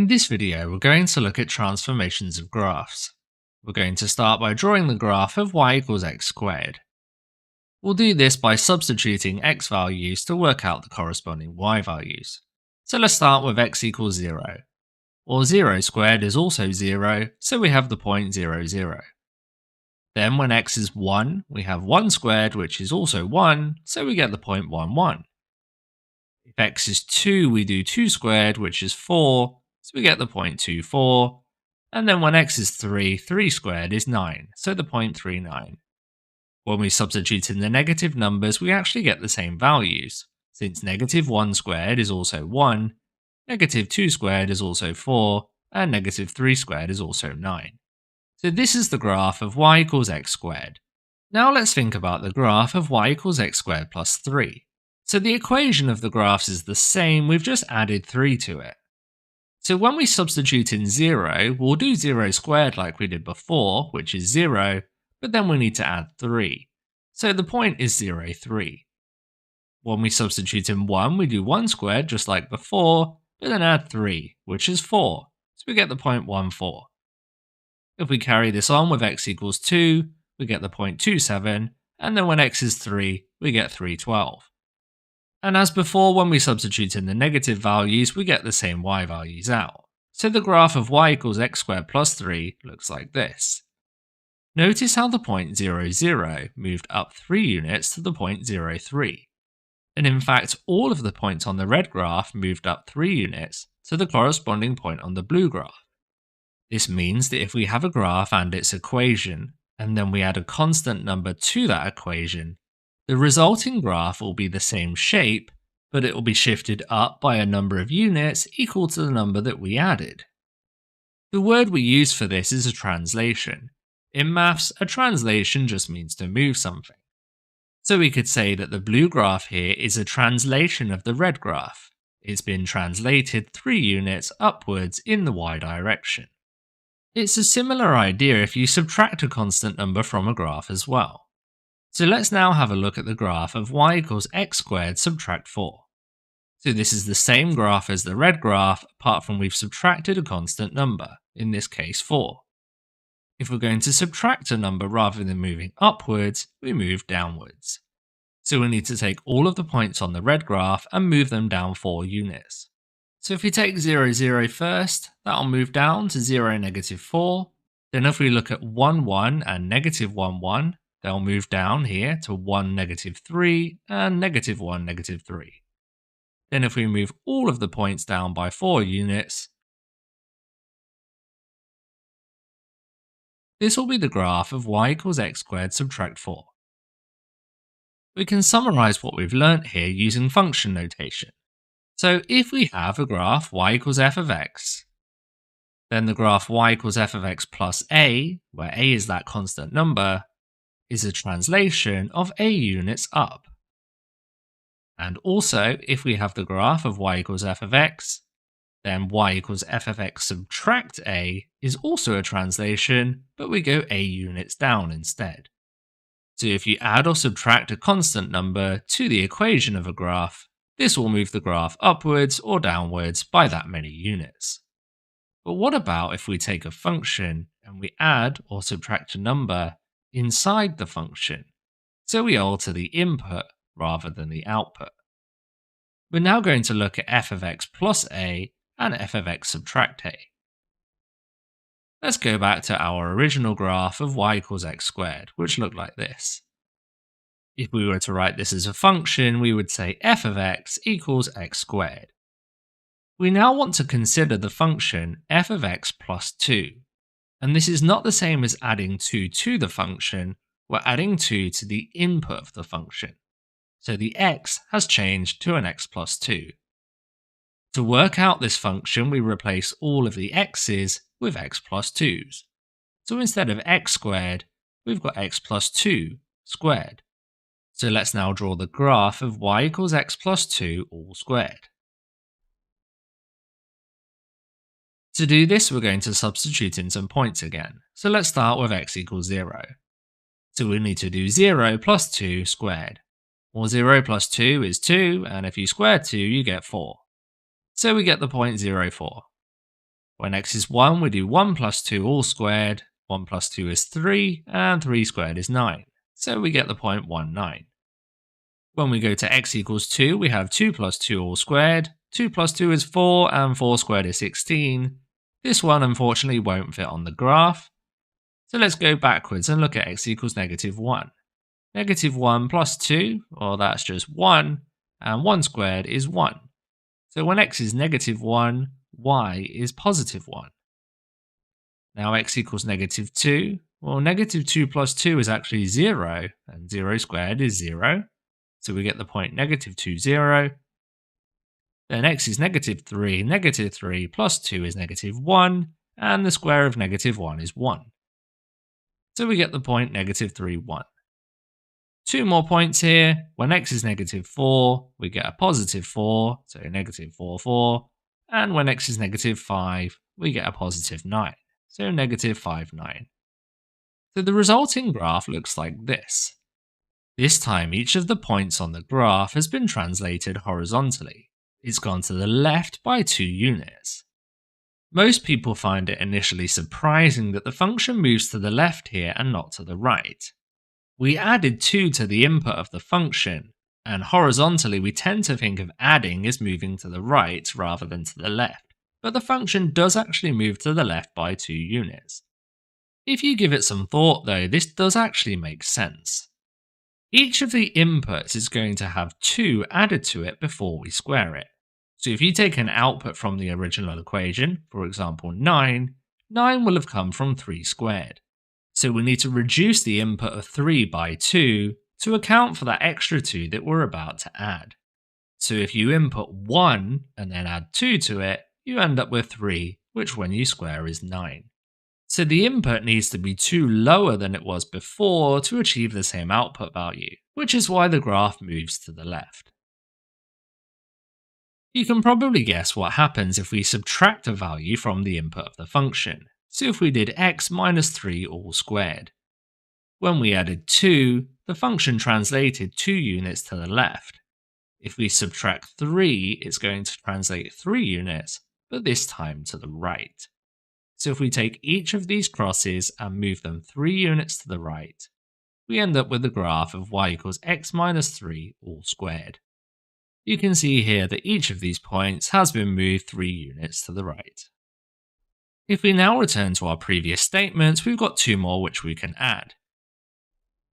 In this video, we're going to look at transformations of graphs. We're going to start by drawing the graph of y equals x squared. We'll do this by substituting x values to work out the corresponding y values. So let's start with x equals 0. Well, 0 squared is also 0, so we have the point 0, 0. Then when x is 1, we have 1 squared, which is also 1, so we get the point 1, 1. If x is 2, we do 2 squared, which is 4, so we get the point 2, 4. And then when x is 3, 3 squared is 9, so the point 3, 9. When we substitute in the negative numbers, we actually get the same values, since negative 1 squared is also 1, negative 2 squared is also 4, and negative 3 squared is also 9. So this is the graph of y equals x squared. Now let's think about the graph of y equals x squared plus 3. So the equation of the graphs is the same, we've just added 3 to it. So when we substitute in 0, we'll do 0 squared like we did before, which is 0, but then we need to add 3. So the point is 0, 3. When we substitute in 1, we do 1 squared just like before, but then add 3, which is 4. So we get the point 1, 4. If we carry this on with x equals 2, we get the point 2, 7, and then when x is 3, we get 3, 12. And as before, when we substitute in the negative values, we get the same y values out. So the graph of y equals x squared plus 3 looks like this. Notice how the point 0, 0 moved up 3 units to the point 0, 3. And in fact, all of the points on the red graph moved up 3 units to the corresponding point on the blue graph. This means that if we have a graph and its equation, and then we add a constant number to that equation, the resulting graph will be the same shape, but it will be shifted up by a number of units equal to the number that we added. The word we use for this is a translation. In maths, a translation just means to move something. So we could say that the blue graph here is a translation of the red graph. It's been translated 3 units upwards in the y direction. It's a similar idea if you subtract a constant number from a graph as well. So let's now have a look at the graph of y equals x squared subtract 4. So this is the same graph as the red graph, apart from we've subtracted a constant number, in this case 4. If we're going to subtract a number rather than moving upwards, we move downwards. So we need to take all of the points on the red graph and move them down 4 units. So if we take 0, 0 first, that'll move down to 0, negative 4. Then if we look at 1, 1 and negative 1, 1, they'll move down here to 1, negative 3 and negative 1, negative 3. Then if we move all of the points down by 4 units, this will be the graph of y equals x squared subtract 4. We can summarize what we've learnt here using function notation. So if we have a graph y equals f of x, then the graph y equals f of x plus a, where a is that constant number, is a translation of a units up. And also, if we have the graph of y equals f of x, then y equals f of x subtract a is also a translation, but we go a units down instead. So if you add or subtract a constant number to the equation of a graph, this will move the graph upwards or downwards by that many units. But what about if we take a function and we add or subtract a number inside the function, so we alter the input rather than the output? We're now going to look at f of x plus a and f of x subtract a. Let's go back to our original graph of y equals x squared, which looked like this. If we were to write this as a function, we would say f of x equals x squared. We now want to consider the function f of x plus 2. And this is not the same as adding 2 to the function, we're adding 2 to the input of the function. So the x has changed to an x plus 2. To work out this function, we replace all of the x's with x plus 2's. So instead of x squared, we've got x plus 2 squared. So let's now draw the graph of y equals x plus 2 all squared. To do this, we're going to substitute in some points again. So let's start with x equals 0. So we need to do 0 plus 2 squared. Well, 0 plus 2 is 2, and if you square 2, you get 4. So we get the point 0, 4. When x is 1, we do 1 plus 2 all squared, 1 plus 2 is 3, and 3 squared is 9. So we get the point 1, 9. When we go to x equals 2, we have 2 plus 2 all squared, 2 plus 2 is 4, and 4 squared is 16. This one unfortunately won't fit on the graph. So let's go backwards and look at x equals negative 1. Negative 1 plus 2, well that's just 1, and 1 squared is 1. So when x is negative 1, y is positive 1. Now x equals negative 2, well negative 2 plus 2 is actually 0, and 0 squared is 0. So we get the point negative 2, 0. Then x is negative 3 plus 2 is negative 1, and the square of negative 1 is 1. So we get the point negative 3, 1. 2 more points here. When x is negative 4, we get a positive 4, so negative 4, 4. And when x is negative 5, we get a positive 9, so negative 5, 9. So the resulting graph looks like this. This time each of the points on the graph has been translated horizontally. It's gone to the left by 2 units. Most people find it initially surprising that the function moves to the left here and not to the right. We added 2 to the input of the function, and horizontally we tend to think of adding as moving to the right rather than to the left, but the function does actually move to the left by 2 units. If you give it some thought though, this does actually make sense. Each of the inputs is going to have 2 added to it before we square it. So if you take an output from the original equation, for example 9, 9 will have come from 3 squared. So we need to reduce the input of 3 by 2 to account for that extra 2 that we're about to add. So if you input 1 and then add 2 to it, you end up with 3, which when you square is 9. So the input needs to be 2 lower than it was before to achieve the same output value, which is why the graph moves to the left. You can probably guess what happens if we subtract a value from the input of the function. So if we did x minus 3 all squared. When we added 2, the function translated 2 units to the left. If we subtract 3, it's going to translate 3 units, but this time to the right. So if we take each of these crosses and move them 3 units to the right, we end up with the graph of y equals x minus 3 all squared. You can see here that each of these points has been moved 3 units to the right. If we now return to our previous statements, we've got 2 more which we can add.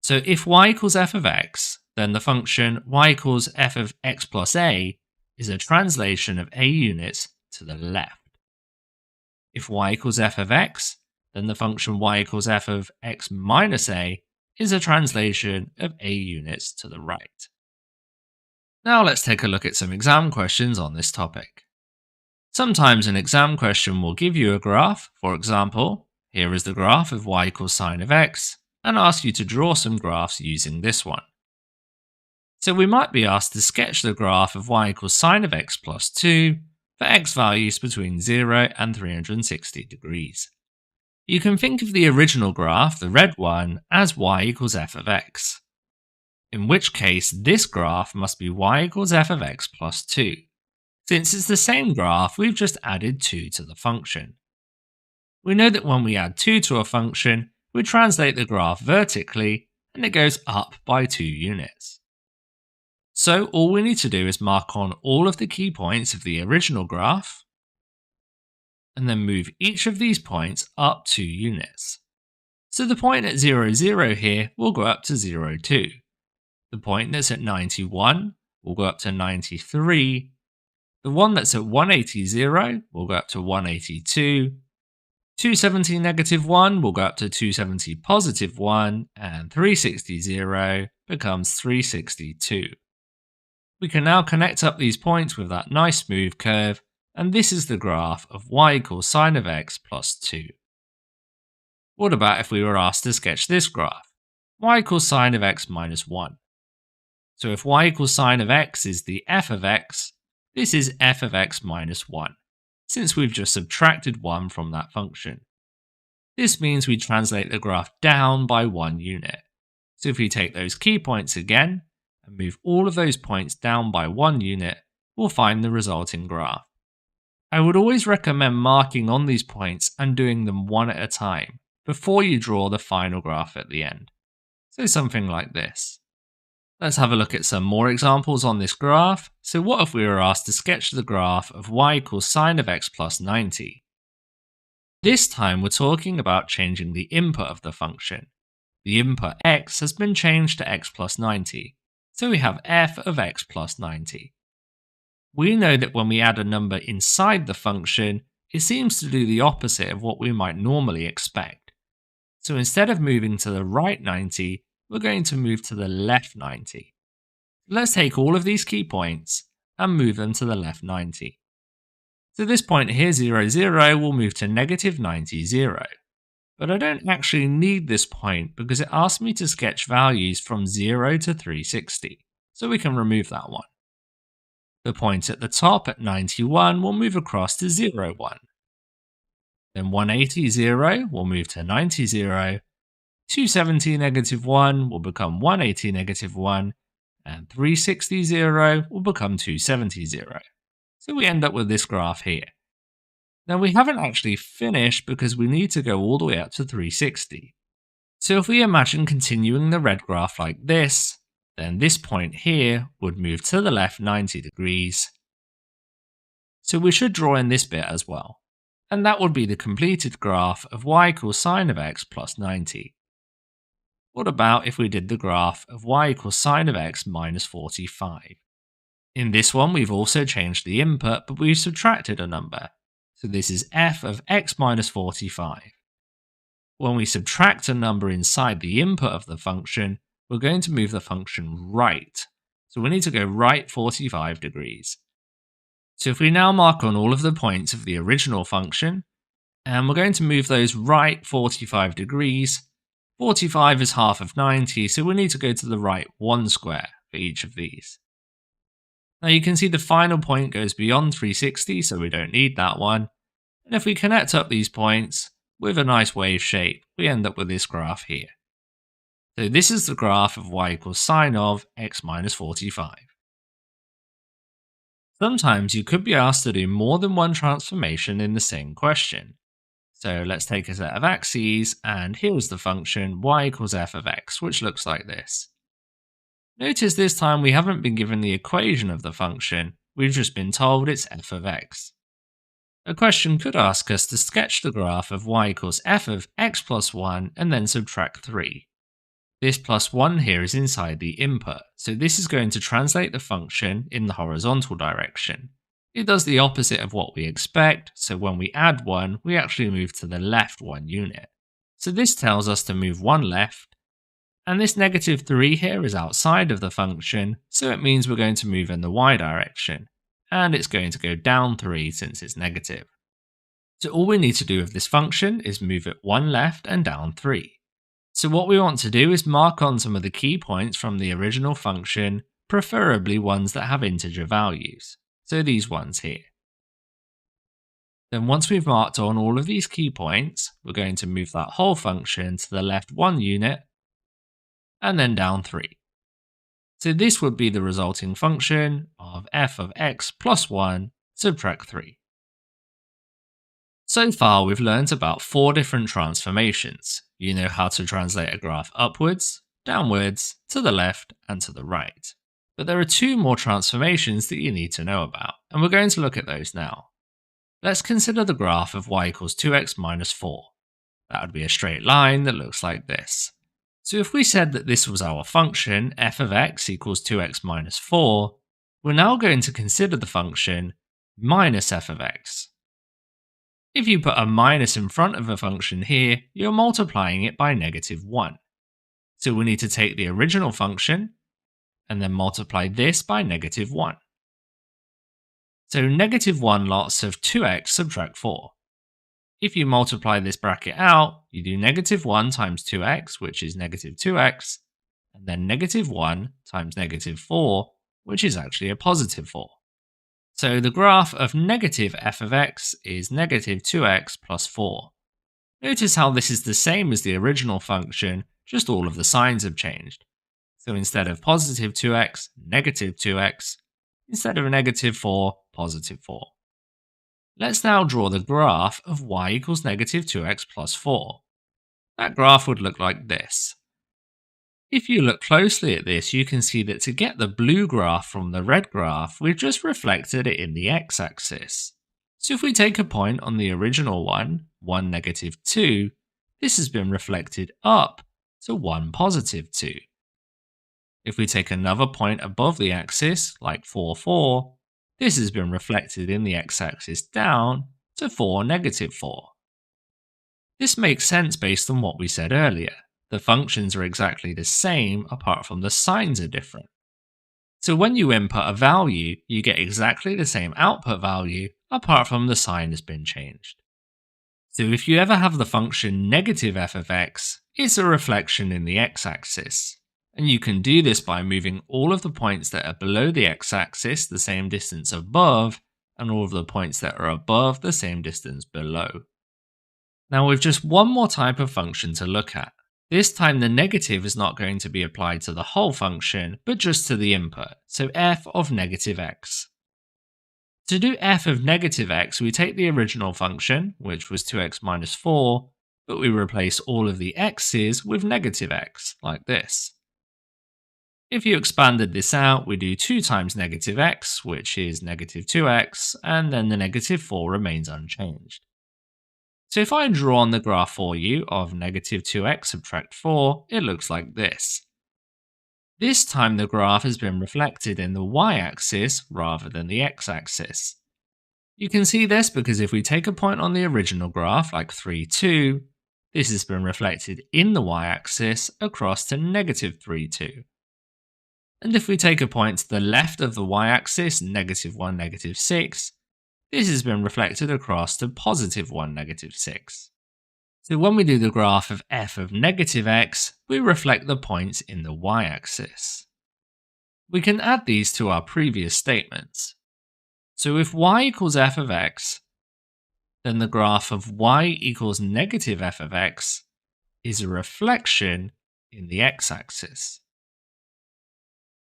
So if y equals f of x, then the function y equals f of x plus a is a translation of a units to the left. If y equals f of x, then the function y equals f of x minus a is a translation of a units to the right. Now let's take a look at some exam questions on this topic. Sometimes an exam question will give you a graph, for example, here is the graph of y equals sine of x, and ask you to draw some graphs using this one. So we might be asked to sketch the graph of y equals sine of x plus 2 for x values between 0 and 360 degrees. You can think of the original graph, the red one, as y equals f of x. In which case this graph must be y equals f of x plus 2. Since it's the same graph, we've just added 2 to the function. We know that when we add 2 to a function, we translate the graph vertically and it goes up by 2 units. So all we need to do is mark on all of the key points of the original graph and then move each of these points up 2 units. So the point at 0, 0 here will go up to 0, 2. The point that's at 91 will go up to 93. The one that's at 180, 0 will go up to 182. 270 negative 1 will go up to 270 positive 1, and 360, 0 becomes 362. We can now connect up these points with that nice smooth curve, and this is the graph of y equals sine of x plus 2. What about if we were asked to sketch this graph? Y equals sine of x minus 1. So if y equals sine of x is the f of x, this is f of x minus 1, since we've just subtracted 1 from that function. This means we translate the graph down by 1 unit. So if we take those key points again, and move all of those points down by 1 unit, we'll find the resulting graph. I would always recommend marking on these points and doing them one at a time before you draw the final graph at the end. So something like this. Let's have a look at some more examples on this graph. So what if we were asked to sketch the graph of y equals sine of x plus 90? This time we're talking about changing the input of the function. The input x has been changed to x plus 90, so we have f of x plus 90. We know that when we add a number inside the function, it seems to do the opposite of what we might normally expect. So instead of moving to the right 90, we're going to move to the left 90. Let's take all of these key points and move them to the left 90. So this point here, 0, 0, will move to negative 90, 0. But I don't actually need this point because it asks me to sketch values from 0 to 360, so we can remove that one. The point at the top at 91 will move across to 0, 1. Then 180, 0 will move to 90, 0. 270, negative 1 will become 180, negative 1. And 360, 0 will become 270, 0. So we end up with this graph here. Now we haven't actually finished because we need to go all the way up to 360. So if we imagine continuing the red graph like this, then this point here would move to the left 90 degrees. So we should draw in this bit as well. And that would be the completed graph of y equals sine of x plus 90. What about if we did the graph of y equals sine of x minus 45? In this one we've also changed the input, but we've subtracted a number. So this is f of x minus 45. When we subtract a number inside the input of the function, we're going to move the function right. So we need to go right 45 degrees. So if we now mark on all of the points of the original function, and we're going to move those right 45 degrees, 45 is half of 90, so we need to go to the right 1 square for each of these. Now you can see the final point goes beyond 360, so we don't need that one. And if we connect up these points with a nice wave shape, we end up with this graph here. So this is the graph of y equals sine of x minus 45. Sometimes you could be asked to do more than one transformation in the same question. So let's take a set of axes, and here is the function y equals f of x, which looks like this. Notice this time we haven't been given the equation of the function, we've just been told it's f of x. A question could ask us to sketch the graph of y equals f of x plus 1 and then subtract 3. This plus 1 here is inside the input, so this is going to translate the function in the horizontal direction. It does the opposite of what we expect, so when we add 1, we actually move to the left 1 unit. So this tells us to move 1 left, and this negative 3 here is outside of the function, so it means we're going to move in the y direction, and it's going to go down 3 since it's negative. So all we need to do with this function is move it 1 left and down 3. So what we want to do is mark on some of the key points from the original function, preferably ones that have integer values. So these ones here. Then once we've marked on all of these key points, we're going to move that whole function to the left 1 unit, and then down 3. So this would be the resulting function of f of x plus 1 subtract 3. So far we've learnt about 4 different transformations. You know how to translate a graph upwards, downwards, to the left, and to the right. But there are 2 more transformations that you need to know about, and we're going to look at those now. Let's consider the graph of y equals 2x minus 4. That would be a straight line that looks like this. So if we said that this was our function, f of x equals 2x minus 4, we're now going to consider the function minus f of x. If you put a minus in front of a function here, you're multiplying it by negative 1. So we need to take the original function, and then multiply this by negative 1. So negative 1 lots of 2x subtract 4. If you multiply this bracket out, you do negative 1 times 2x, which is negative 2x, and then negative 1 times negative 4, which is actually a positive 4. So the graph of negative f of x is negative 2x plus 4. Notice how this is the same as the original function, just all of the signs have changed. So instead of positive 2x, negative 2x. Instead of negative 4, positive 4. Let's now draw the graph of y equals negative 2x plus 4. That graph would look like this. If you look closely at this, you can see that to get the blue graph from the red graph, we've just reflected it in the x-axis. So if we take a point on the original one, 1, negative 2, this has been reflected up to 1, positive 2. If we take another point above the axis, like 4, 4, this has been reflected in the x-axis down to 4, negative 4. This makes sense based on what we said earlier. The functions are exactly the same apart from the signs are different. So when you input a value, you get exactly the same output value apart from the sign has been changed. So if you ever have the function negative f of x, it's a reflection in the x-axis. And you can do this by moving all of the points that are below the x-axis the same distance above, and all of the points that are above the same distance below. Now we've just one more type of function to look at. This time the negative is not going to be applied to the whole function, but just to the input, so f of negative x. To do f of negative x, we take the original function, which was 2x minus 4, but we replace all of the x's with negative x, like this. If you expanded this out, we do 2 times negative x, which is negative 2x, and then the negative 4 remains unchanged. So if I draw on the graph for you of negative 2x subtract 4, it looks like this. This time the graph has been reflected in the y-axis rather than the x-axis. You can see this because if we take a point on the original graph, like 3, 2, this has been reflected in the y-axis across to negative 3, 2. And if we take a point to the left of the y-axis, negative 1, negative 6, this has been reflected across to positive 1, negative 6. So when we do the graph of f of negative x, we reflect the points in the y-axis. We can add these to our previous statements. So if y equals f of x, then the graph of y equals negative f of x is a reflection in the x-axis.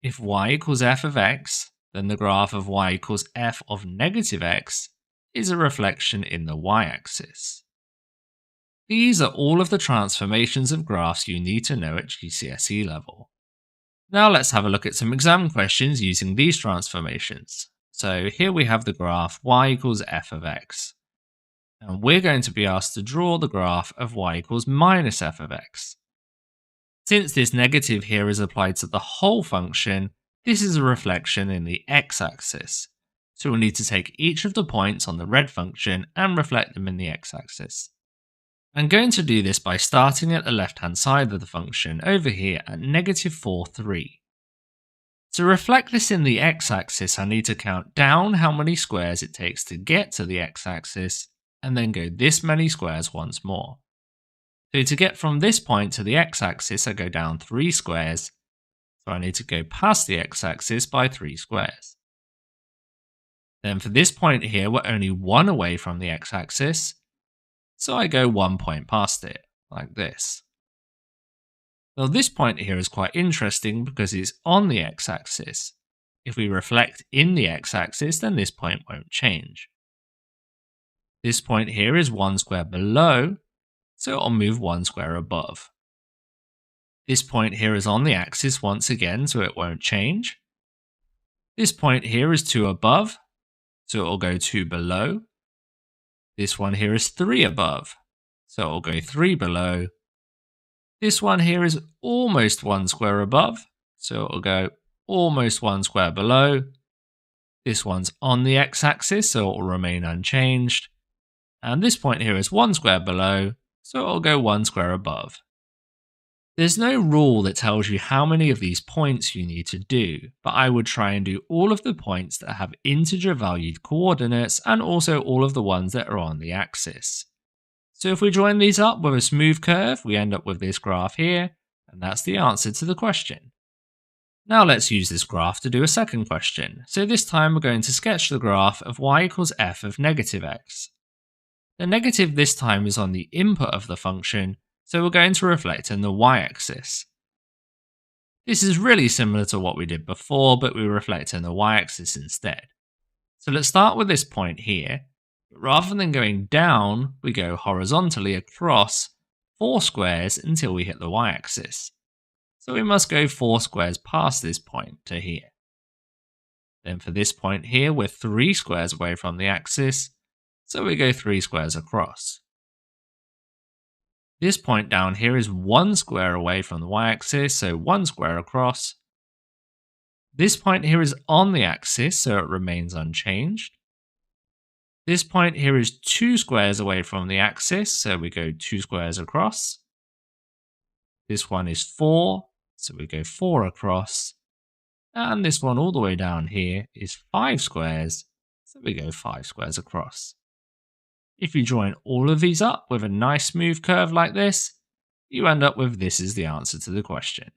If y equals f of x, then the graph of y equals f of negative x is a reflection in the y-axis. These are all of the transformations of graphs you need to know at GCSE level. Now let's have a look at some exam questions using these transformations. So here we have the graph y equals f of x. And we're going to be asked to draw the graph of y equals minus f of x. Since this negative here is applied to the whole function, this is a reflection in the x-axis. So we'll need to take each of the points on the red function and reflect them in the x-axis. I'm going to do this by starting at the left-hand side of the function over here at negative 4, 3. To reflect this in the x-axis, I need to count down how many squares it takes to get to the x-axis, and then go this many squares once more. So to get from this point to the x-axis, I go down 3 squares, so I need to go past the x-axis by 3 squares. Then for this point here, we're only 1 away from the x-axis, so I go 1 point past it, like this. Now this point here is quite interesting because it's on the x-axis. If we reflect in the x-axis, then this point won't change. This point here is 1 square below, so it'll move 1 square above. This point here is on the axis once again, so it won't change. This point here is 2 above, so it'll go 2 below. This one here is 3 above, so it'll go 3 below. This one here is almost 1 square above, so it'll go almost 1 square below. This one's on the x-axis, so it will remain unchanged. And this point here is 1 square below, so it'll go 1 square above. There's no rule that tells you how many of these points you need to do, but I would try and do all of the points that have integer valued coordinates and also all of the ones that are on the axis. So if we join these up with a smooth curve, we end up with this graph here, and that's the answer to the question. Now let's use this graph to do a second question. So this time we're going to sketch the graph of y equals f of negative x. The negative this time is on the input of the function, so we're going to reflect in the y-axis. This is really similar to what we did before, but we reflect in the y-axis instead. So let's start with this point here. But rather than going down, we go horizontally across 4 squares until we hit the y-axis. So we must go 4 squares past this point to here. Then for this point here, we're 3 squares away from the axis, so we go 3 squares across. This point down here is 1 square away from the y-axis, so 1 square across. This point here is on the axis, so it remains unchanged. This point here is 2 squares away from the axis, so we go 2 squares across. This one is 4, so we go 4 across. And this one all the way down here is 5 squares, so we go 5 squares across. If you join all of these up with a nice smooth curve like this, you end up with this is the answer to the question.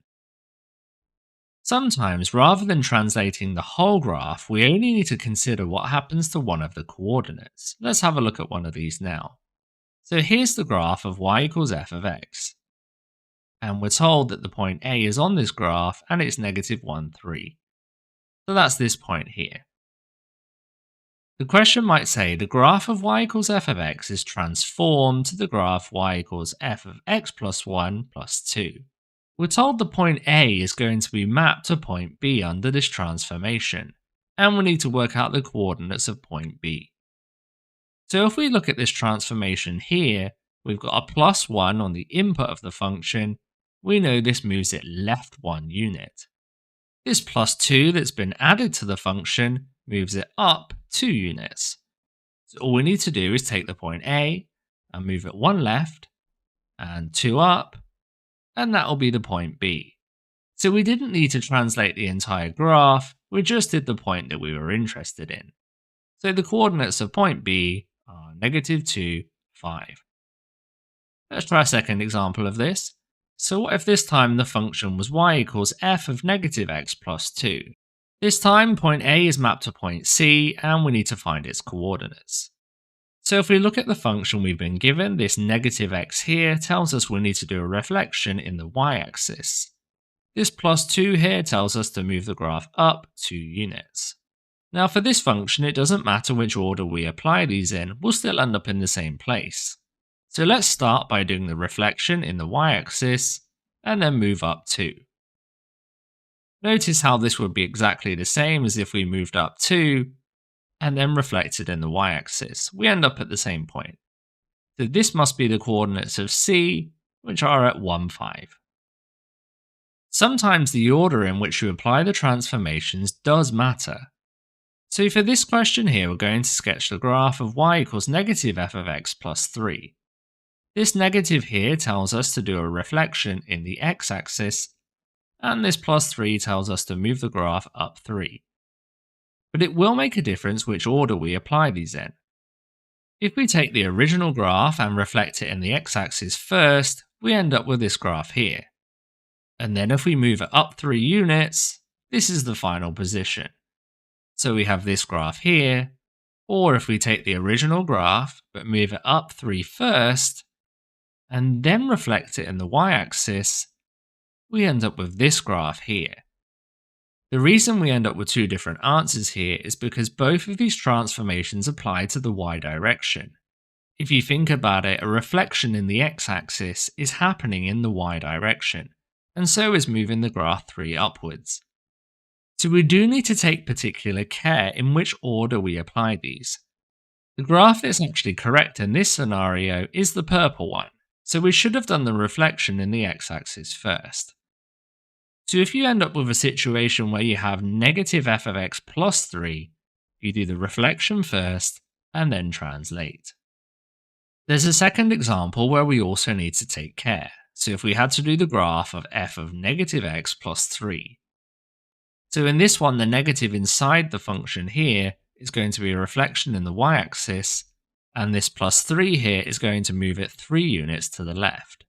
Sometimes, rather than translating the whole graph, we only need to consider what happens to one of the coordinates. Let's have a look at one of these now. So here's the graph of y equals f of x. And we're told that the point A is on this graph and it's negative 1, 3. So that's this point here. The question might say the graph of y equals f of x is transformed to the graph y equals f of x plus 1 plus 2. We're told the point A is going to be mapped to point B under this transformation, and we need to work out the coordinates of point B. So if we look at this transformation here, we've got a plus 1 on the input of the function. We know this moves it left 1 unit. This plus 2 that's been added to the function moves it up 2 units. So all we need to do is take the point A and move it 1 left and 2 up, and that will be the point B. So we didn't need to translate the entire graph, we just did the point that we were interested in. So the coordinates of point B are negative 2, 5. Let's try a second example of this. So what if this time the function was y equals f of negative x plus 2? This time point A is mapped to point C and we need to find its coordinates. So if we look at the function we've been given, this negative x here tells us we need to do a reflection in the y-axis. This plus 2 here tells us to move the graph up 2 units. Now for this function, it doesn't matter which order we apply these in, we'll still end up in the same place. So let's start by doing the reflection in the y-axis, and then move up 2. Notice how this would be exactly the same as if we moved up 2, and then reflected in the y-axis. We end up at the same point. So this must be the coordinates of C, which are at 1, 5. Sometimes the order in which you apply the transformations does matter. So for this question here, we're going to sketch the graph of y equals negative f of x plus 3. This negative here tells us to do a reflection in the x-axis, and this plus 3 tells us to move the graph up 3. But it will make a difference which order we apply these in. If we take the original graph and reflect it in the x-axis first, we end up with this graph here. And then if we move it up 3 units, this is the final position. So we have this graph here, or if we take the original graph but move it up 3 first, and then reflect it in the y-axis, we end up with this graph here. The reason we end up with 2 different answers here is because both of these transformations apply to the y direction. If you think about it, a reflection in the x-axis is happening in the y direction, and so is moving the graph 3 upwards. So we do need to take particular care in which order we apply these. The graph that's actually correct in this scenario is the purple one, so we should have done the reflection in the x-axis first. So if you end up with a situation where you have negative f of x plus 3, you do the reflection first and then translate. There's a second example where we also need to take care. So if we had to do the graph of f of negative x plus 3. So in this one, the negative inside the function here is going to be a reflection in the y-axis, and this plus 3 here is going to move it 3 units to the left.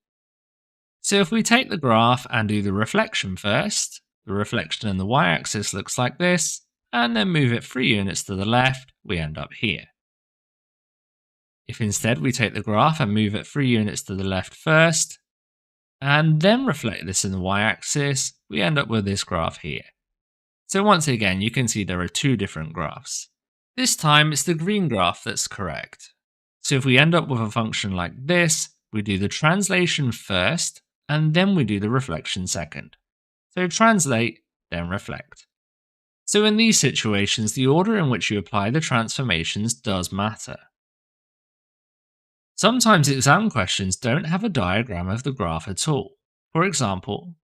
So if we take the graph and do the reflection first, the reflection in the y-axis looks like this, and then move it 3 units to the left, we end up here. If instead we take the graph and move it 3 units to the left first, and then reflect this in the y-axis, we end up with this graph here. So once again, you can see there are 2 different graphs. This time it's the green graph that's correct. So if we end up with a function like this, we do the translation first, and then we do the reflection second. So translate, then reflect. So in these situations, the order in which you apply the transformations does matter. Sometimes exam questions don't have a diagram of the graph at all. For example,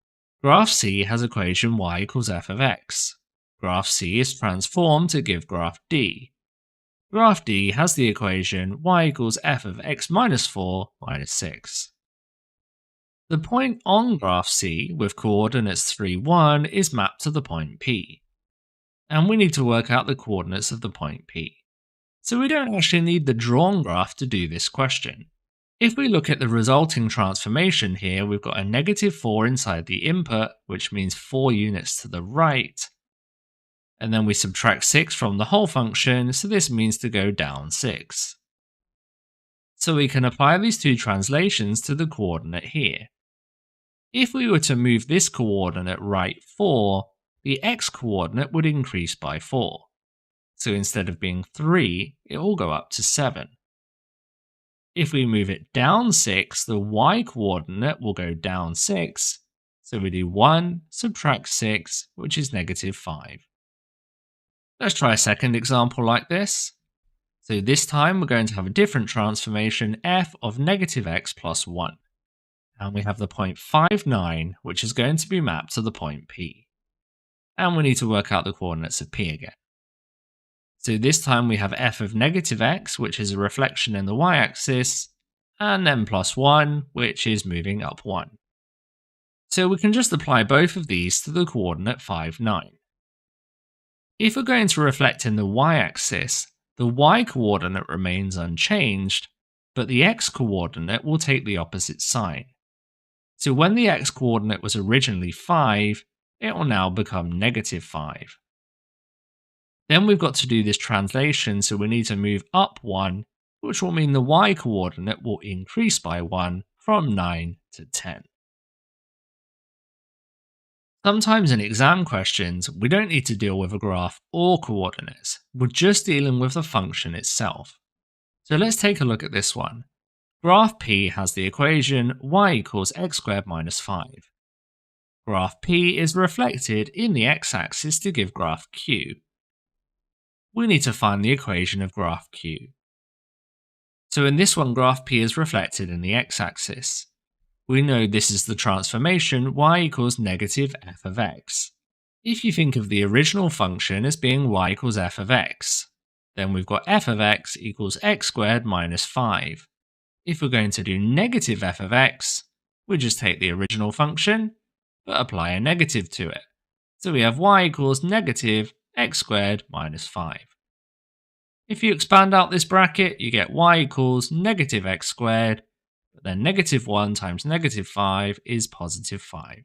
graph C has equation y equals f of x. Graph C is transformed to give graph D. Graph D has the equation y equals f of x minus 4 minus 6. The point on graph C with coordinates 3, 1 is mapped to the point P. And we need to work out the coordinates of the point P. So we don't actually need the drawn graph to do this question. If we look at the resulting transformation here, we've got a negative 4 inside the input, which means 4 units to the right. And then we subtract 6 from the whole function, so this means to go down 6. So we can apply these two translations to the coordinate here. If we were to move this coordinate right 4, the x coordinate would increase by 4. So instead of being 3, it will go up to 7. If we move it down 6, the y coordinate will go down 6. So we do 1, subtract 6, which is negative 5. Let's try a second example like this. So this time we're going to have a different transformation, f of negative x plus 1. And we have the point 5, 9, which is going to be mapped to the point P. And we need to work out the coordinates of P again. So this time we have f of negative x, which is a reflection in the y-axis, and then plus 1, which is moving up 1. So we can just apply both of these to the coordinate 5, 9. If we're going to reflect in the y-axis, the y-coordinate remains unchanged, but the x-coordinate will take the opposite sign. So when the x-coordinate was originally 5, it will now become negative 5. Then we've got to do this translation, so we need to move up 1, which will mean the y-coordinate will increase by 1 from 9 to 10. Sometimes in exam questions, we don't need to deal with a graph or coordinates, we're just dealing with the function itself. So let's take a look at this one. Graph P has the equation y equals x squared minus 5. Graph P is reflected in the x-axis to give graph Q. We need to find the equation of graph Q. So in this one, graph P is reflected in the x-axis. We know this is the transformation y equals negative f of x. If you think of the original function as being y equals f of x, then we've got f of x equals x squared minus 5. If we're going to do negative f of x, we just take the original function, but apply a negative to it. So we have y equals negative x squared minus 5. If you expand out this bracket, you get y equals negative x squared, but then negative 1 times negative 5 is positive 5.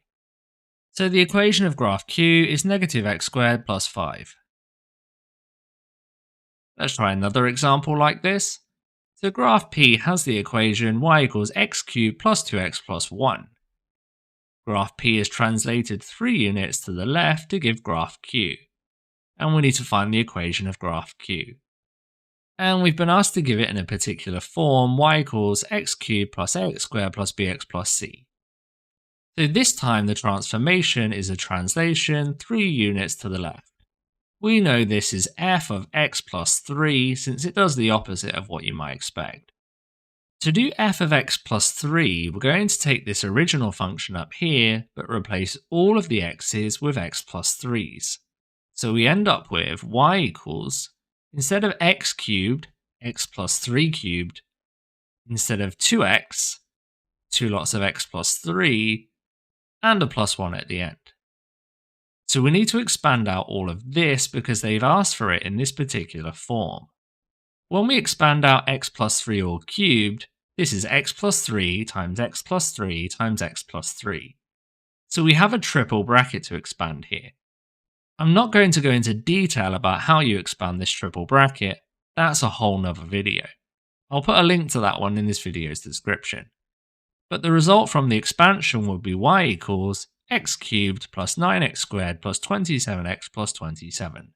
So the equation of graph Q is negative x squared plus 5. Let's try another example like this. So graph P has the equation y equals x cubed plus 2x plus 1. Graph P is translated 3 units to the left to give graph Q. And we need to find the equation of graph Q. And we've been asked to give it in a particular form, y equals x cubed plus x squared plus bx plus c. So this time the transformation is a translation 3 units to the left. We know this is f of x plus 3 since it does the opposite of what you might expect. To do f of x plus 3, we're going to take this original function up here, but replace all of the x's with x plus 3's. So we end up with y equals, instead of x cubed, x plus 3 cubed, instead of 2x, 2 lots of x plus 3, and a plus 1 at the end. So we need to expand out all of this because they've asked for it in this particular form. When we expand out x plus 3 all cubed, this is x plus 3 times x plus 3 times x plus 3. So we have a triple bracket to expand here. I'm not going to go into detail about how you expand this triple bracket, that's a whole nother video. I'll put a link to that one in this video's description. But the result from the expansion would be y equals x cubed plus 9x squared plus 27x plus 27.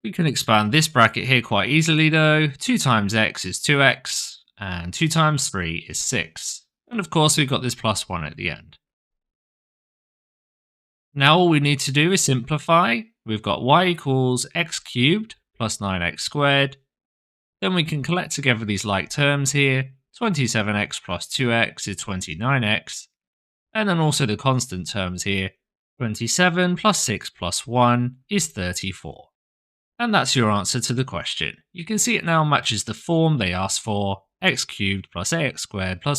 We can expand this bracket here quite easily though. 2 times x is 2x, and 2 times 3 is 6. And of course we've got this plus 1 at the end. Now all we need to do is simplify. We've got y equals x cubed plus 9x squared. Then we can collect together these like terms here. 27x plus 2x is 29x. And then also the constant terms here. 27 plus 6 plus 1 is 34. And that's your answer to the question. You can see it now matches the form they asked for, x cubed plus ax squared plus